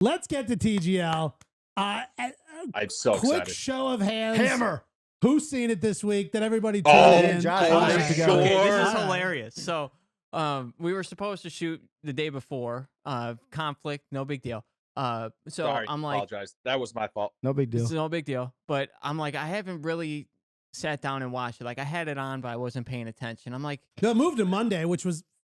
let's get to TGL. I'm so quick excited. show of hands. Hammer. Who's seen it this week? Did everybody tune in? Josh, sure. Okay, this is All right. hilarious. So, we were supposed to shoot the day before. Conflict, no big deal. So Sorry, I'm like, apologize. That was my fault. No big deal. it's no big deal. But I'm like, I haven't really sat down and watched it. Like, I had it on, but I wasn't paying attention. I'm like, No, it moved to Monday, which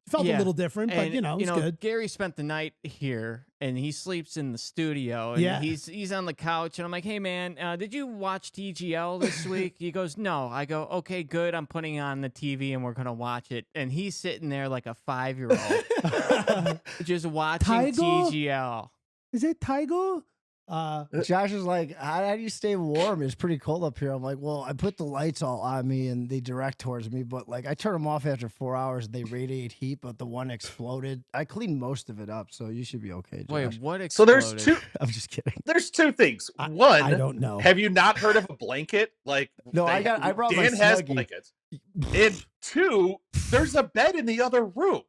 felt a little different, but and, it was good. Gary spent the night here, and he sleeps in the studio, and Yeah. he's on the couch, and I'm like, hey man, did you watch TGL this week? He goes, no. I go, okay, good. I'm putting on the TV, and we're gonna watch it. And he's sitting there like a 5-year-old, just watching Tiger? TGL. Is it Tiger? Josh is like, how do you stay warm? It's pretty cold up here. I'm like, well, I put the lights all on me and they direct towards me, but like I turn them off after 4 hours. They radiate heat, but the one exploded. I cleaned most of it up, so you should be okay, Josh. Wait, what So exploded? there's two. I'm just kidding. There's two things. I One, don't know. have you not heard of a blanket? Like, No, I brought my Dan has Snuggie. blankets. And two, there's a bed in the other room.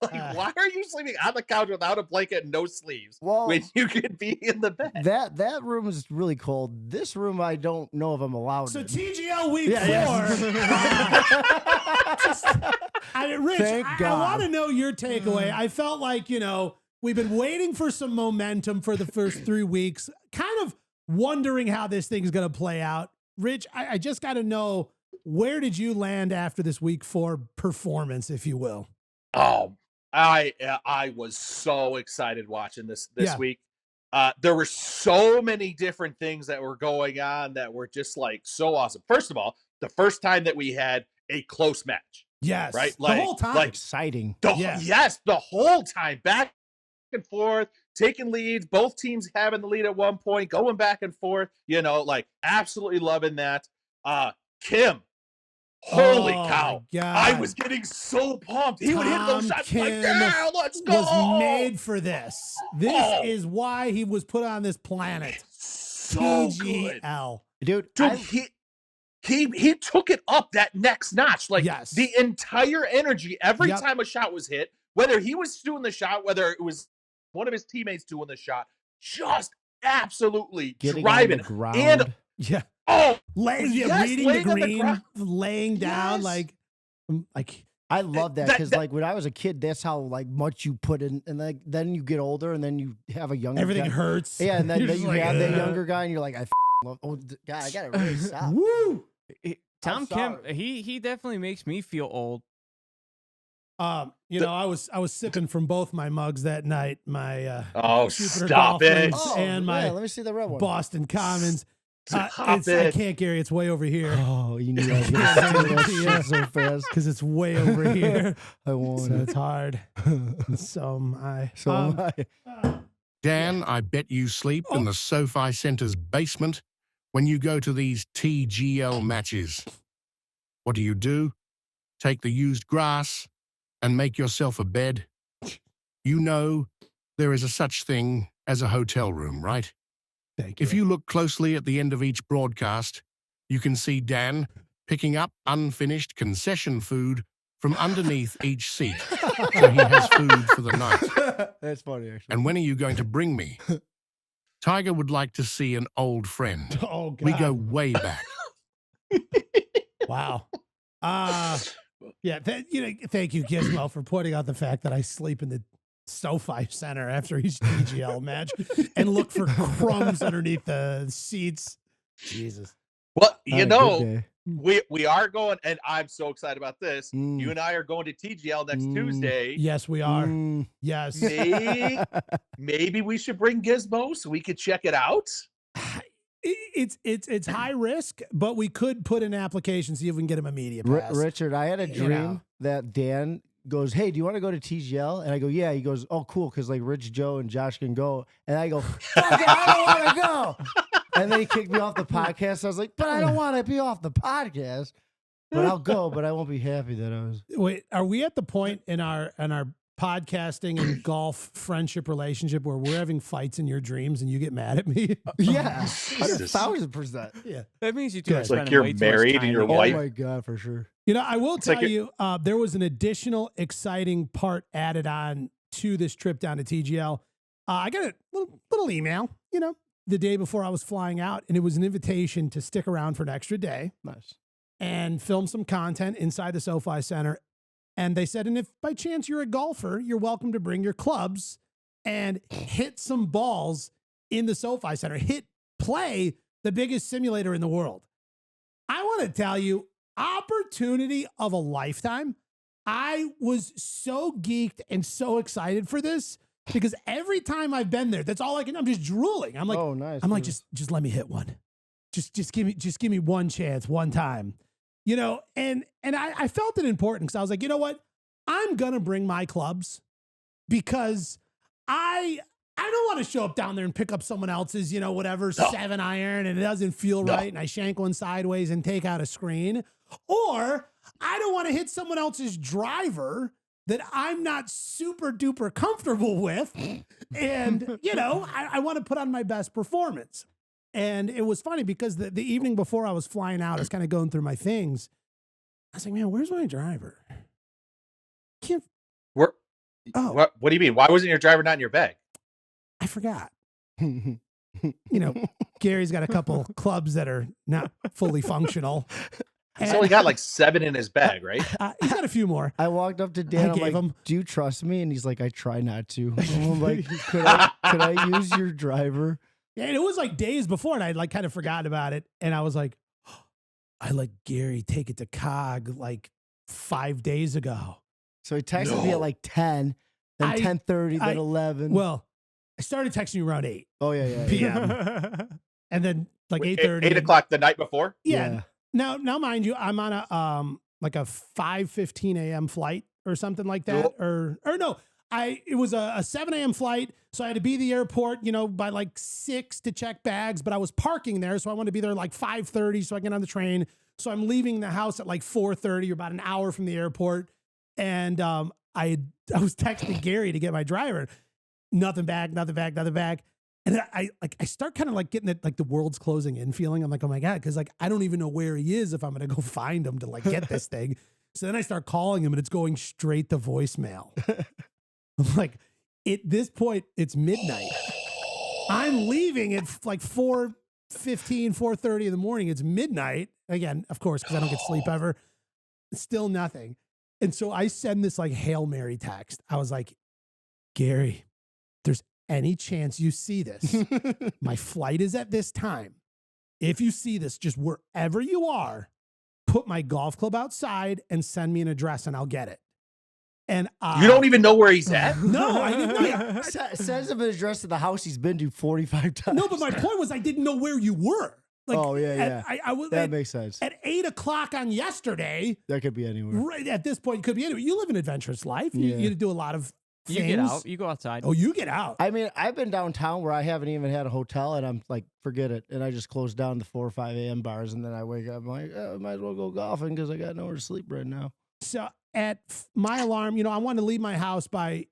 Like, why are you sleeping on the couch without a blanket and no sleeves Well, when you could be in the bed? that room is really cold. This room, I don't know if I'm allowed. So in. TGL week 4. Rich, Thank I God. want to know your takeaway. I felt like, we've been waiting for some momentum for the first 3 weeks, kind of wondering how this thing's going to play out. Rich, I just got to know, where did you land after this week 4 performance, if you will? Oh, I was so excited watching this Yeah. week. There were so many different things that were going on that were just like so awesome. First of all, the first time that we had a close match. Yes. Right? The whole time. Exciting. Yes, the whole time, back and forth, taking leads, both teams having the lead at one point, going back and forth, absolutely loving that. Kim, holy cow. God. I was getting so pumped. He would hit those shots Kim like, yeah, let's go. Was made for this. This is why he was put on this planet. So good. TGL. Dude, he took it up that next notch. Like, Yes. the entire energy every Yep. time a shot was hit, whether he was doing the shot, whether it was one of his teammates doing the shot, just absolutely getting driving. on the ground. And Yeah. oh, Reading laying the on the green, ground. laying down, Yes. like I love that that- because, like, when I was a kid, that's how much you put in, and like then you get older, and then you have a younger everything guy. hurts. Yeah, and then You're you just like, have that "Ugh." younger guy, and you're like, love. Oh God, I gotta really stop. Woo. Tom Kim, sorry. he definitely makes me feel old. I was sipping from both my mugs that night. My Oh, Jupiter stop it. Dolphins and my let me see the red one. Boston Commons. Stop I it. can't, Gary. It's way over here Oh, you knew I was gonna say that shit so fast. because it's way over here. I won't. So it's hard. So am I. So am I. Dan, I bet you sleep in the SoFi Center's basement when you go to these TGL matches. What do? Take the used grass and make yourself a bed? You know there is a such thing as a hotel room, right? Thank you. If you look closely at the end of each broadcast, you can see Dan picking up unfinished concession food from underneath each seat, so he has food for the night. That's funny, actually. And when are you going to bring me? Tiger would like to see an old friend. Oh God. We go way back. Wow. Yeah. Thank you, Gizmo, for pointing out the fact that I sleep in the SoFi Center after each TGL match and look for crumbs underneath the seats. Jesus. Well, Had a good day. we are going, and I'm so excited about this. Mm. You and I are going to TGL next Tuesday. Yes, we are. Mm. Yes. Maybe we should bring Gizmo so we could check it out. It's high risk, but we could put in an application, see if we can get him a media pass. Richard, I had a You dream know. that Dan goes, hey, do you want to go to TGL? And I go, yeah. He goes, oh, cool, because like Rich, Joe, and Josh can go. And I go, fuck it, I don't want to go. And then he kicked me off the podcast. I was like, but I don't want to be off the podcast. But I'll go, but I won't be happy that I was. Wait, are we at the point in our podcasting and golf friendship relationship where we're having fights in your dreams and you get mad at me? Yeah, Jesus. 1,000%. Yeah. That means you two are Good. spending Like you're way too much married time and your together. wife- Oh my God, for sure. I will like tell you, there was an additional exciting part added on to this trip down to TGL. I got a little email, the day before I was flying out, and it was an invitation to stick around for an extra day. Nice. And film some content inside the SoFi Center. And they said, and if by chance you're a golfer, you're welcome to bring your clubs and hit some balls in the SoFi Center. Play the biggest simulator in the world. I want to tell you, opportunity of a lifetime. I was so geeked and so excited for this because every time I've been there, that's all I can. I'm just drooling. I'm like, oh, nice. I'm like, just let me hit one. Just give me one chance, one time. And I felt it important because I was like, you know what? I'm going to bring my clubs because I don't want to show up down there and pick up someone else's, 7-iron and it doesn't feel right and I shank one sideways and take out a screen. Or I don't want to hit someone else's driver that I'm not super duper comfortable with. And, I want to put on my best performance. And it was funny because the evening before I was flying out, I was kind of going through my things. I was like, man, where's my driver? Can't. What do you mean? Why wasn't your driver not in your bag? I forgot. Gary's got a couple clubs that are not fully functional. He's only got like 7 in his bag, right? He's got a few more. I walked up to Dan. I'm like, do you trust me? And he's like, I try not to. I'm like, could I use your driver? Yeah, and it was like days before, and I like kind of forgot about it. And I was like, I let Gary take it to COG like 5 days ago. So he texted me at like 10, then 10:30, then 11. Well, I started texting you around 8. Oh, yeah. PM. And then like 8:30. 8 o'clock the night before? Yeah. Now, mind you, I'm on a like a 5:15 a.m. flight or something like that. Or no. It was a 7 a.m. flight, so I had to be at the airport, by like 6 to check bags, but I was parking there, so I wanted to be there like 5:30 so I get on the train. So I'm leaving the house at like 4:30 or about an hour from the airport, and I was texting Gary to get my driver. Nothing back. And I start kind of like getting it like the world's closing in feeling. I'm like, oh my God, because like I don't even know where he is if I'm gonna go find him to like get this thing. So then I start calling him and it's going straight to voicemail. I'm like, at this point, it's midnight. I'm leaving at like 4:15, 4:30 in the morning. It's midnight. Again, of course, because I don't get sleep ever. Still nothing. And so I send this like Hail Mary text. I was like, Gary, if there's any chance you see this, my flight is at this time. If you see this, just wherever you are, put my golf club outside and send me an address and I'll get it. And you don't even know where he's at? No, I didn't know. Sends him an address to the house he's been to 45 times. No, but my point was I didn't know where you were. Like, oh, yeah. I was, that makes sense. At 8 o'clock on yesterday. That could be anywhere. Right at this point, it could be anywhere. You live an adventurous life. You do a lot of things. You get out. You go outside. Oh, you get out. I mean, I've been downtown where I haven't even had a hotel, and I'm like, forget it. And I just close down the 4 or 5 a.m. bars, and then I wake up, I'm like, I might as well go golfing because I got nowhere to sleep right now. So at my alarm, I wanted to leave my house by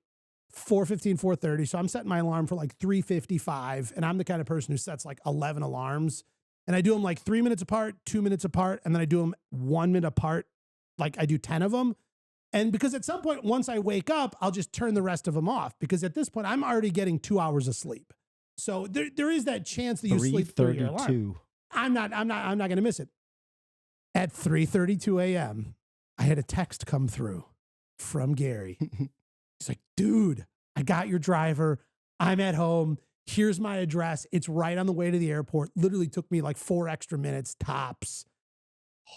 4:15, 4:30. So I'm setting my alarm for like 3:55. And I'm the kind of person who sets like 11 alarms. And I do them like 3 minutes apart, 2 minutes apart. And then I do them 1 minute apart. Like I do 10 of them. And because at some point, once I wake up, I'll just turn the rest of them off. Because at this point, I'm already getting 2 hours of sleep. So there is that chance that you sleep through your alarm. I'm not going to miss it. At 3:32 a.m., I had a text come through from Gary. He's like, dude, I got your driver. I'm at home. Here's my address. It's right on the way to the airport. Literally took me like 4 extra minutes tops.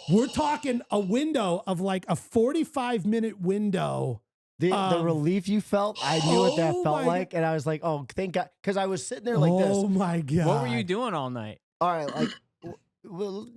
We're talking a window of like a 45-minute window. The relief you felt, I knew what that felt like. And I was like, oh, thank God. Because I was sitting there like this. Oh, my God. What were you doing all night? All right, like, well,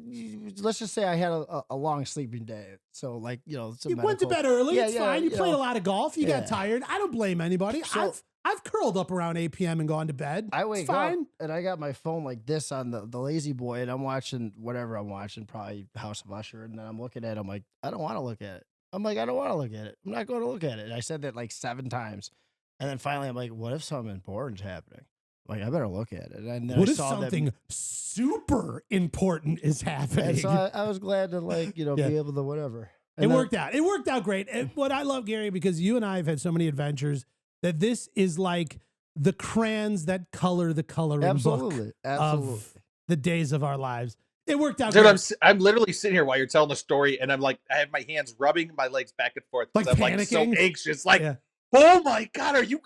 let's just say I had a long sleeping day. So, like, you went to bed early. It's fine. You played a lot of golf. You got Yeah. tired. I don't blame anybody. So- I've curled up around 8 p.m. and gone to bed. I wake it's fine. up and I got my phone like this on the lazy boy, and I'm watching whatever I'm watching, probably House of Usher, and then I'm looking at it. I'm like, I don't want to look at it. I'm like, I don't want to look at it. I'm not going to look at it. And I said that like 7 times. And then finally I'm like, what if something important's happening? I'm like, I better look at it. And then What I if saw something super important is happening? And so I was glad to like, be able to whatever. And it then- worked out. It worked out great. And what I love, Gary, because you and I have had so many adventures that this is like the crayons that color the coloring Absolutely. book Absolutely. of the days of our lives. It worked out Dude, great. I'm literally sitting here while you're telling the story, and I'm like, I have my hands rubbing my legs back and forth because Like I'm like so panicking? anxious. Like, Yeah. oh my god, are you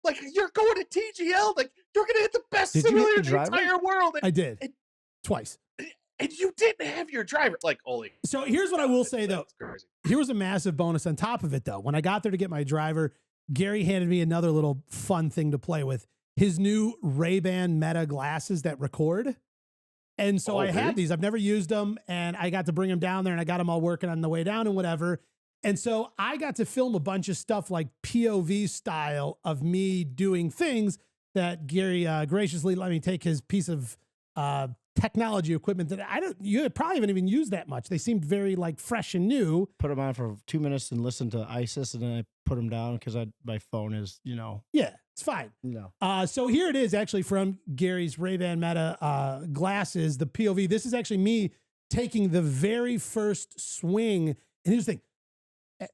like you're going to TGL? Like you're gonna hit the best Did you hit simulator the in the driver? entire world, I did. and- Twice. and you didn't have your driver. Like, holy. So here's what I will say, though. That's crazy. Here was a massive bonus on top of it, though. When I got there to get my driver, Gary handed me another little fun thing to play with. His new Ray-Ban Meta glasses that record. And so Oh, I really? had these. I've never used them, and I got to bring them down there, and I got them all working on the way down and whatever. And so I got to film a bunch of stuff like POV style of me doing things that Gary graciously let me take his piece of technology equipment that you probably haven't even used that much. They seemed very like fresh and new. Put them on for 2 minutes and listen to ISIS, and then I put them down because my phone is, Yeah, it's fine. So here it is actually from Gary's Ray-Ban Meta glasses, the POV. This is actually me taking the very first swing. And here's the thing,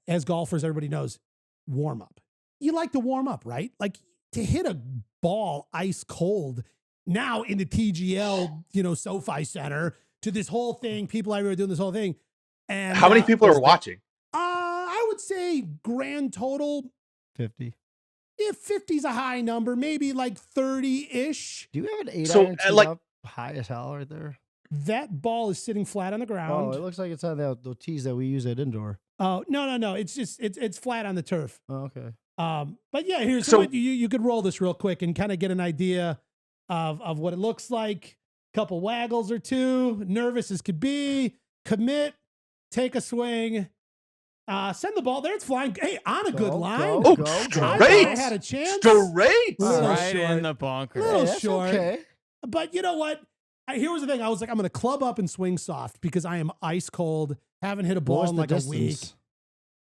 as golfers, everybody knows, warm up. You like to warm up, right? Like to hit a ball ice cold now in the TGL, SoFi Center, to this whole thing, people everywhere doing this whole thing. And How many people are watching? I would say grand total, 50. if 50's a high number, maybe like 30-ish. Do you have an 8 So, iron teed like- up high as hell right there? That ball is sitting flat on the Oh, ground. it looks like it's on the tees that we use at indoor. Oh, no. It's just, it's flat on the turf. Oh, okay. But yeah, here's So- what you could roll this real quick and kind of get an idea of what it looks like. Couple waggles or two, nervous as could be, commit, take a swing, send the ball there. It's flying. Hey, on a good Go, line. go, Oh, go, I go. thought straight. I had a chance. Straight. Little Right short. in the bunker. Little Hey, that's short. okay. But you know what? Here was the thing. I was like, I'm going to club up and swing soft because I am ice cold. Haven't hit a What ball was in the like a week. distance?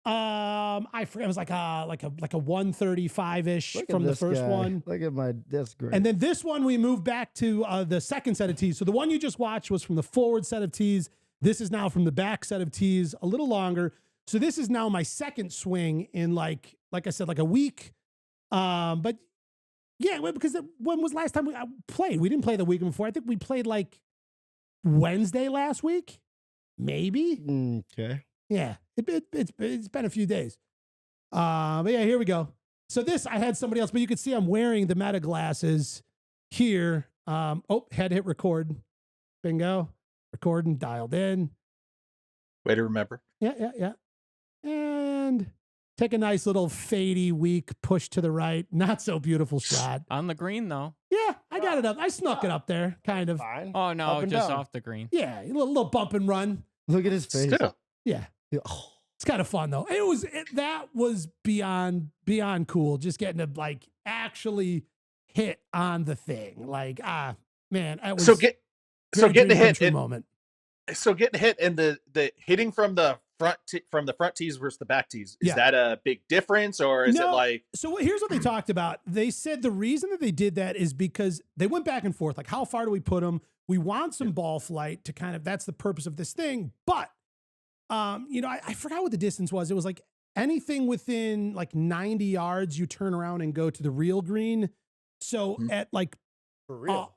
I forget. It was like a 135-ish Look at from the this first guy. one. Look at that's great. And then this one, we moved back to the second set of tees. So the one you just watched was from the forward set of tees. This is now from the back set of tees, a little longer. So this is now my second swing in like I said, like a week. But yeah, because when was last time we played? We didn't play the week before. I think we played like Wednesday last week, maybe. Okay. Yeah, it's been a few days. But yeah, here we go. So this, I had somebody else, but you can see I'm wearing the Meta glasses here. Had hit record. Bingo. Recording, dialed in. Way to remember. Yeah. And take a nice little fadey, weak push to the right. Not so beautiful shot. On the green, though. Yeah, I got it up. I snuck it up there, kind of. Fine. Oh, no, Up and just down. off the green. Yeah, a little bump and run. Look at his face. Still. Yeah. Oh, It's kind of fun though. That was beyond cool. Just getting to like actually hit on the thing. Like man, that was Getting the dream come hit true and moment. getting hit and the hitting from the front tees versus the back tees, is Yeah. that a big difference, or is it No. like So here's what they talked about. They said the reason that they did that is because they went back and forth. Like, how far do we put them? We want some ball flight to kind of, that's the purpose of this thing. But, I forgot what the distance was. It was like anything within like 90 yards, you turn around and go to the real green. So at like for real?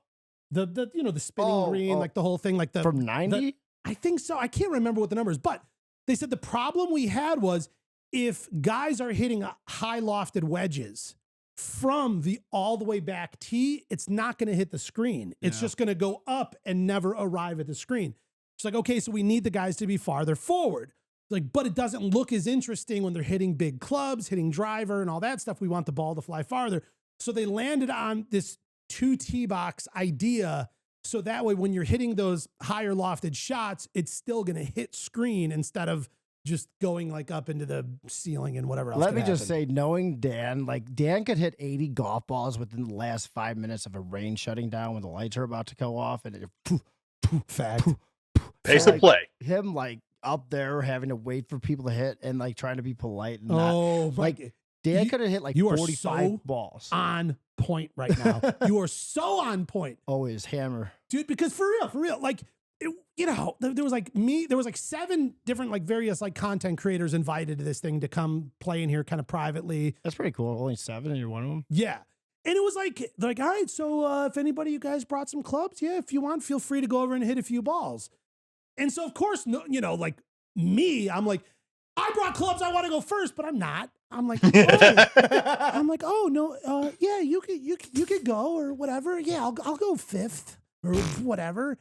the spinning green, like the whole thing, like From 90? I think so. I can't remember what the number is, but they said the problem we had was if guys are hitting high lofted wedges from the all the way back tee, it's not going to hit the screen. It's just going to go up and never arrive at the screen. It's like, okay, so we need the guys to be farther forward. Like, but it doesn't look as interesting when they're hitting big clubs, hitting driver and all that stuff. We want the ball to fly farther. So they landed on this 2 tee box idea. So that way, when you're hitting those higher lofted shots, it's still going to hit screen instead of just going like up into the ceiling and whatever else. Let me could just happen. say, knowing Dan, like Dan could hit 80 golf balls within the last 5 minutes of a rain shutting down when the lights are about to go off, and it, poof, poof, Fact. poof, poof. pace So, of play? him like up there having to wait for people to hit and like trying to be polite and not. Oh, like, like Dan you- could have hit like you are 45 so balls. on point right now. You are so on point, Always hammer. dude. Because for real, like there was like there was like 7 different like various like content creators invited to this thing to come play in here kind of privately. That's pretty cool. Only 7 and you're one of them. Yeah. And it was like, all right, so if anybody, you guys brought some clubs, yeah, if you want, feel free to go over and hit a few balls. And so, of course, no, you know, like me, I'm like, I brought clubs, I want to go first, but I'm not. I'm like, oh no, yeah, you could go or whatever. Yeah, I'll go fifth or whatever.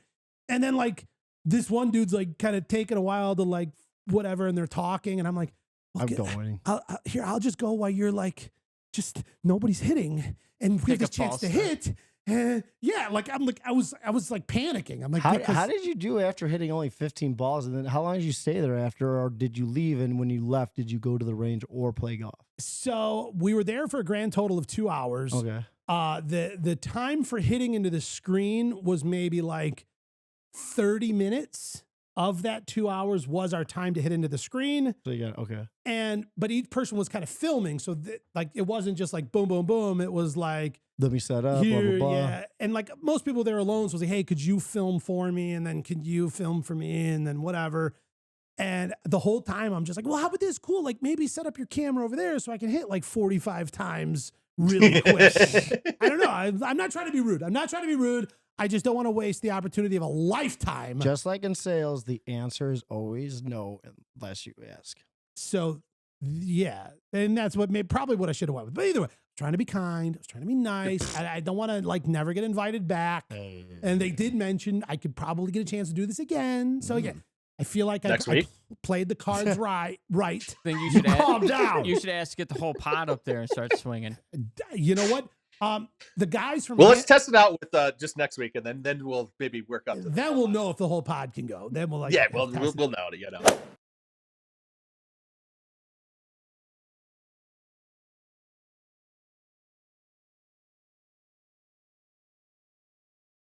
And then like this one dude's like kind of taking a while to like whatever, and they're talking, and I'm like, I'm going. I'll just go while you're like, just nobody's hitting, and we have this chance to hit. And yeah, like I was like panicking. I'm like, how did you do after hitting only 15 balls? And then how long did you stay there after, or did you leave? And when you left, did you go to the range or play golf? So we were there for a grand total of 2 hours. Okay. The time for hitting into the screen was maybe like 30 minutes. Of that 2 hours was our time to hit into the screen. So you got, okay. But each person was kind of filming. So like, it wasn't just like boom, boom, boom. It was like, let me set up, here, blah, blah, blah. yeah. And like most people there alone was like, hey, could you film for me? And then could you film for me? And then whatever. And the whole time I'm just like, well, how about this? Cool. Like maybe set up your camera over there so I can hit like 45 times really quick. I don't know. I'm not trying to be rude. I just don't want to waste the opportunity of a lifetime. Just like in sales, the answer is always no unless you ask. So, yeah. And that's probably what I should have went with. But either way, I was trying to be kind. I was trying to be nice. I don't want to like never get invited back. And they did mention I could probably get a chance to do this again. So again, I feel like I played the cards right. Then you should calm down. You should ask to get the whole pod up there and start swinging. You know what? The guys from let's test it out with just next week, and then we'll maybe work up to that. Then we'll know if the whole pod can go. Then we'll we'll know.